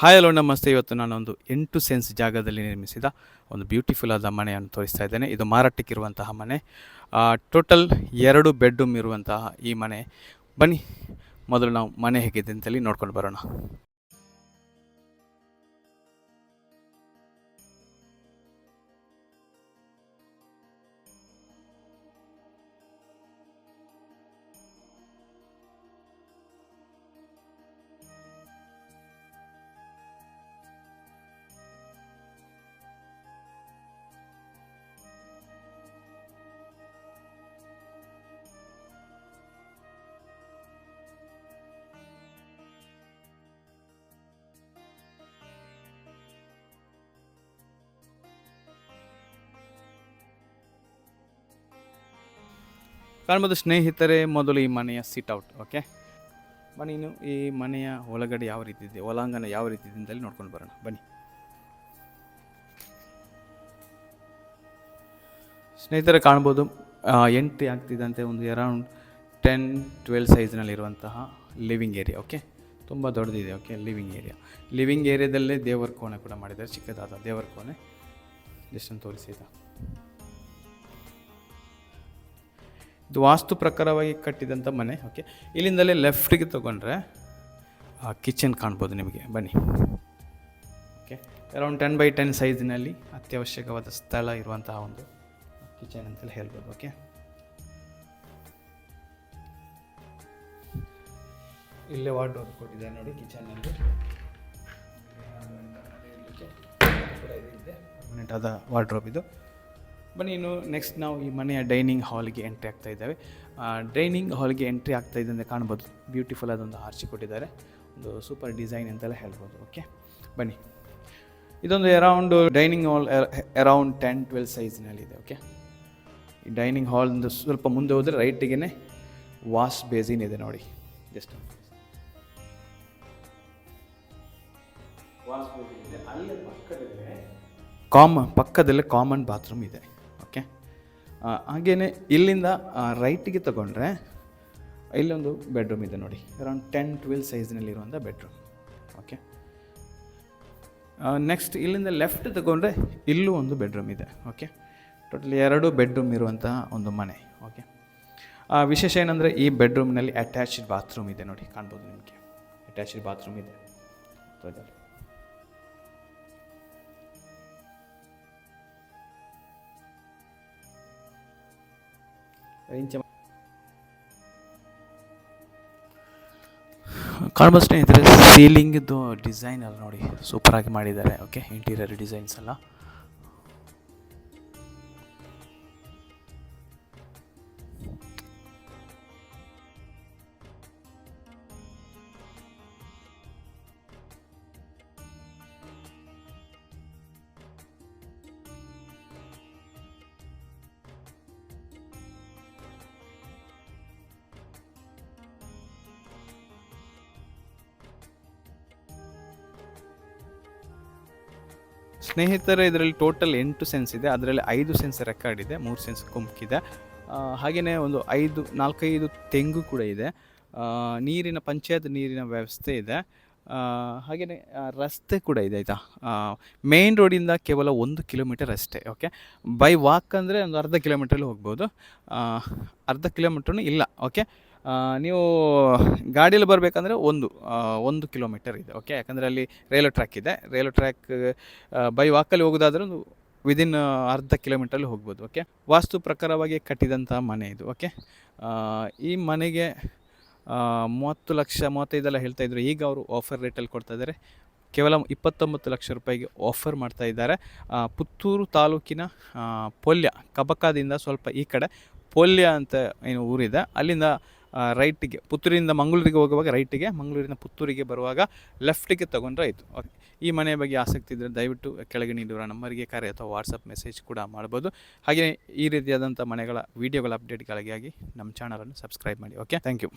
Hi hello ನಮಸ್ತೆ. ಇವತ್ತು ನಾನೊಂದು 8 ಸೆನ್ಸ್ ಜಾಗದಲ್ಲಿ ನಿರ್ಮಿಸಿದ ಒಂದು ಬ್ಯೂಟಿಫುಲ್ ಆದ ಮನೆಯನ್ನು ತೋರಿಸ್ತಾ ಇದ್ದೇನೆ. ಇದು ಮಾರಾಟಕ್ಕಿರುವಂತಹ ಮನೆ. ಟೋಟಲ್ 2 ಬೆಡ್ರೂಮ್ ಇರುವಂತಹ ಈ ಮನೆ. ಬನ್ನಿ ಮೊದಲು ನಾವು ಮನೆ ಹೇಗಿದೆ ಅಂತೇಳಿ ನೋಡ್ಕೊಂಡು ಬರೋಣ. ಕಾಣ್ಬೋದು ಸ್ನೇಹಿತರೆ, ಮೊದಲು ಈ ಮನೆಯ ಸಿಟ್ ಔಟ್. ಓಕೆ, ಬನ್ನಿ ಇನ್ನು ಈ ಮನೆಯ ಒಳಗಡೆ ಯಾವ ರೀತಿ ಇದೆ, ಒಳಾಂಗಣ ಯಾವ ರೀತಿ ಇದೆ ಅಂತೇಳಿ ನೋಡ್ಕೊಂಡು ಬರೋಣ. ಬನ್ನಿ ಸ್ನೇಹಿತರೆ, ಕಾಣ್ಬೋದು ಎಂಟ್ರಿ ಆಗ್ತಿದ್ದಂತೆ ಒಂದು ಅರೌಂಡ್ 10-12 ಸೈಜ್ನಲ್ಲಿರುವಂತಹ ಲಿವಿಂಗ್ ಏರಿಯಾ. ಓಕೆ, ತುಂಬ ದೊಡ್ಡದಿದೆ. ಓಕೆ, ಲಿವಿಂಗ್ ಏರಿಯಾದಲ್ಲೇ ದೇವರ ಕೋಣೆ ಕೂಡ ಮಾಡಿದ್ದಾರೆ, ಚಿಕ್ಕದಾದ ದೇವರ ಕೋಣೆ. ಜಸ್ಟ್ ತೋರಿಸಿದ ಇದು ವಾಸ್ತು ಪ್ರಕಾರವಾಗಿ ಕಟ್ಟಿದಂಥ ಮನೆ. ಓಕೆ, ಇಲ್ಲಿಂದಲೇ ಲೆಫ್ಟಿಗೆ ತೊಗೊಂಡ್ರೆ ಕಿಚನ್ ಕಾಣ್ಬೋದು ನಿಮಗೆ. ಬನ್ನಿ. ಓಕೆ, ಅರೌಂಡ್ 10x10 ಸೈಜಿನಲ್ಲಿ ಅತ್ಯವಶ್ಯಕವಾದ ಸ್ಥಳ ಇರುವಂತಹ ಒಂದು ಕಿಚನ್ ಅಂತಲೇ ಹೇಳ್ಬೋದು. ಓಕೆ, ಇಲ್ಲೇ ವಾರ್ಡ್ರೋಬ್ ಕೊಟ್ಟಿದೆ ನೋಡಿ ಕಿಚನ್ನಲ್ಲಿ. ಆದ ವಾರ್ಡ್ರೋಬ್ ಇದು. ಬನ್ನಿ ಇನ್ನು ನೆಕ್ಸ್ಟ್ ನಾವು ಈ ಮನೆಯ ಡೈನಿಂಗ್ ಹಾಲ್ಗೆ ಎಂಟ್ರಿ ಆಗ್ತಾ ಇದ್ದೇವೆ. ಡೈನಿಂಗ್ ಹಾಲ್ಗೆ ಎಂಟ್ರಿ ಆಗ್ತಾ ಇದ್ದಂತೆ ಕಾಣ್ಬೋದು ಬ್ಯೂಟಿಫುಲ್ ಆದೊಂದು ಆರ್ಚಿ ಕೊಟ್ಟಿದ್ದಾರೆ, ಒಂದು ಸೂಪರ್ ಡಿಸೈನ್ ಅಂತೆಲ್ಲ ಹೇಳ್ಬೋದು. ಓಕೆ, ಬನ್ನಿ. ಇದೊಂದು ಅರೌಂಡ್ ಡೈನಿಂಗ್ ಹಾಲ್ ಅರೌಂಡ್ 10-12 ಸೈಜ್ನಲ್ಲಿದೆ. ಓಕೆ, ಈ ಡೈನಿಂಗ್ ಹಾಲ್ದು ಸ್ವಲ್ಪ ಮುಂದೆ ಹೋದರೆ ರೈಟಿಗೆ ವಾಶ್ ಬೇಸಿನ್ ಇದೆ ನೋಡಿ. ಜಸ್ಟ್ ವಾಶ್ ಬೇಸಿನ್ ಇದೆ, ಅಲ್ಲೇ ಪಕ್ಕದಲ್ಲೇ ಕಾಮನ್ ಬಾತ್ರೂಮ್ ಇದೆ. ಓಕೆ, ಹಾಗೆಯೇ ಇಲ್ಲಿಂದ ರೈಟಿಗೆ ತಗೊಂಡ್ರೆ ಇಲ್ಲೊಂದು ಬೆಡ್ರೂಮ್ ಇದೆ ನೋಡಿ, ಅರೌಂಡ್ 10-12 ಸೈಜ್ನಲ್ಲಿರುವಂಥ ಬೆಡ್ರೂಮ್. ಓಕೆ, ನೆಕ್ಸ್ಟ್ ಇಲ್ಲಿಂದ ಲೆಫ್ಟ್ ತಗೊಂಡ್ರೆ ಇಲ್ಲೂ ಒಂದು ಬೆಡ್ರೂಮ್ ಇದೆ. ಓಕೆ, ಟೋಟಲಿ 2 ಬೆಡ್ರೂಮ್ ಇರುವಂತಹ ಒಂದು ಮನೆ. ಓಕೆ, ವಿಶೇಷ ಏನಂದರೆ ಈ ಬೆಡ್ರೂಮ್ನಲ್ಲಿ ಅಟ್ಯಾಚ್ಡ್ ಬಾತ್ರೂಮ್ ಇದೆ ನೋಡಿ, ಕಾಣ್ಬೋದು ನಿಮಗೆ. ಅಟ್ಯಾಚ್ಡ್ ಬಾತ್ರೂಮ್ ಇದೆ. ಕಾಣ್ಬೋದು ಸ್ನೇಹಿತರೆ, ಸೀಲಿಂಗ್ದು ಡಿಸೈನ್ ಎಲ್ಲ ನೋಡಿ ಸೂಪರಾಗಿ ಮಾಡಿದ್ದಾರೆ. ಓಕೆ, ಇಂಟೀರಿಯರ್ ಡಿಸೈನ್ಸ್ ಎಲ್ಲ ಸ್ನೇಹಿತರೆ. ಇದರಲ್ಲಿ ಟೋಟಲ್ 8 ಸೆನ್ಸ್ ಇದೆ. ಅದರಲ್ಲಿ 5 ಸೆನ್ಸ್ ರೆಕಾರ್ಡ್ ಇದೆ, 3 ಸೆನ್ಸ್ ಕುಂಕಿದೆ. ಹಾಗೆಯೇ ಒಂದು 4-5 ತೆಂಗು ಕೂಡ ಇದೆ. ಪಂಚಾಯತ್ ನೀರಿನ ವ್ಯವಸ್ಥೆ ಇದೆ. ಹಾಗೆಯೇ ರಸ್ತೆ ಕೂಡ ಇದೆ ಆಯಿತಾ. ಮೇನ್ ರೋಡಿಂದ ಕೇವಲ 1 ಕಿಲೋಮೀಟರ್ ಅಷ್ಟೇ. ಓಕೆ, ಬೈ ವಾಕ್ ಅಂದರೆ ಒಂದು ಅರ್ಧ ಕಿಲೋಮೀಟ್ರಲ್ಲಿ ಹೋಗ್ಬೋದು, ಅರ್ಧ ಕಿಲೋಮೀಟ್ರೂ ಇಲ್ಲ. ಓಕೆ, ನೀವು ಗಾಡಿಯಲ್ಲಿ ಬರಬೇಕಂದ್ರೆ 1 ಕಿಲೋಮೀಟರ್ ಇದೆ. ಓಕೆ, ಯಾಕಂದರೆ ಅಲ್ಲಿ ರೈಲ್ವೆ ಟ್ರ್ಯಾಕ್ ಇದೆ. ರೈಲ್ವೆ ಟ್ರ್ಯಾಕ್ ಬೈ ವಾಕಲ್ಲಿ ಹೋಗೋದಾದ್ರೆ ಒಂದು ವಿದಿನ್ ಅರ್ಧ ಕಿಲೋಮೀಟ್ರಲ್ಲಿ ಹೋಗ್ಬೋದು. ಓಕೆ, ವಾಸ್ತು ಪ್ರಕಾರವಾಗಿ ಕಟ್ಟಿದಂಥ ಮನೆ ಇದು. ಓಕೆ, ಈ ಮನೆಗೆ 30 ಲಕ್ಷ 35 ಹೇಳ್ತಾಯಿದ್ರು. ಈಗ ಅವರು ಆಫರ್ ರೇಟಲ್ಲಿ ಕೊಡ್ತಾ ಇದ್ದಾರೆ. ಕೇವಲ 29 ಲಕ್ಷ ರೂಪಾಯಿಗೆ ಆಫರ್ ಮಾಡ್ತಾ ಇದ್ದಾರೆ. ಪುತ್ತೂರು ತಾಲೂಕಿನ ಪೊಲ್ಯ, ಕಬಕದಿಂದ ಸ್ವಲ್ಪ ಈ ಕಡೆ ಪೊಲ್ಯ ಅಂತ ಏನು ಊರಿದೆ, ಅಲ್ಲಿಂದ ರೈಟಿಗೆ ಪುತ್ತೂರಿಂದ ಮಂಗಳೂರಿಗೆ ಹೋಗುವಾಗ ರೈಟಿಗೆ, ಮಂಗಳೂರಿನ ಪುತ್ತೂರಿಗೆ ಬರುವಾಗ ಲೆಫ್ಟಿಗೆ ತೊಗೊಂಡ್ರೆ ಆಯಿತು. ಓಕೆ, ಈ ಮನೆಯ ಬಗ್ಗೆ ಆಸಕ್ತಿ ಇದ್ದರೆ ದಯವಿಟ್ಟು ಕೆಳಗೆ ನೀಡಿರುವ ನಂಬರ್ಗೆ ಕರೆ ಅಥವಾ ವಾಟ್ಸಪ್ ಮೆಸೇಜ್ ಕೂಡ ಮಾಡ್ಬೋದು. ಹಾಗೆಯೇ ಈ ರೀತಿಯಾದಂಥ ಮನೆಗಳ ವೀಡಿಯೋಗಳ ಅಪ್ಡೇಟ್ಗಳಿಗಾಗಿ ನಮ್ಮ ಚಾನಲನ್ನು ಸಬ್ಸ್ಕ್ರೈಬ್ ಮಾಡಿ. Okay, thank you.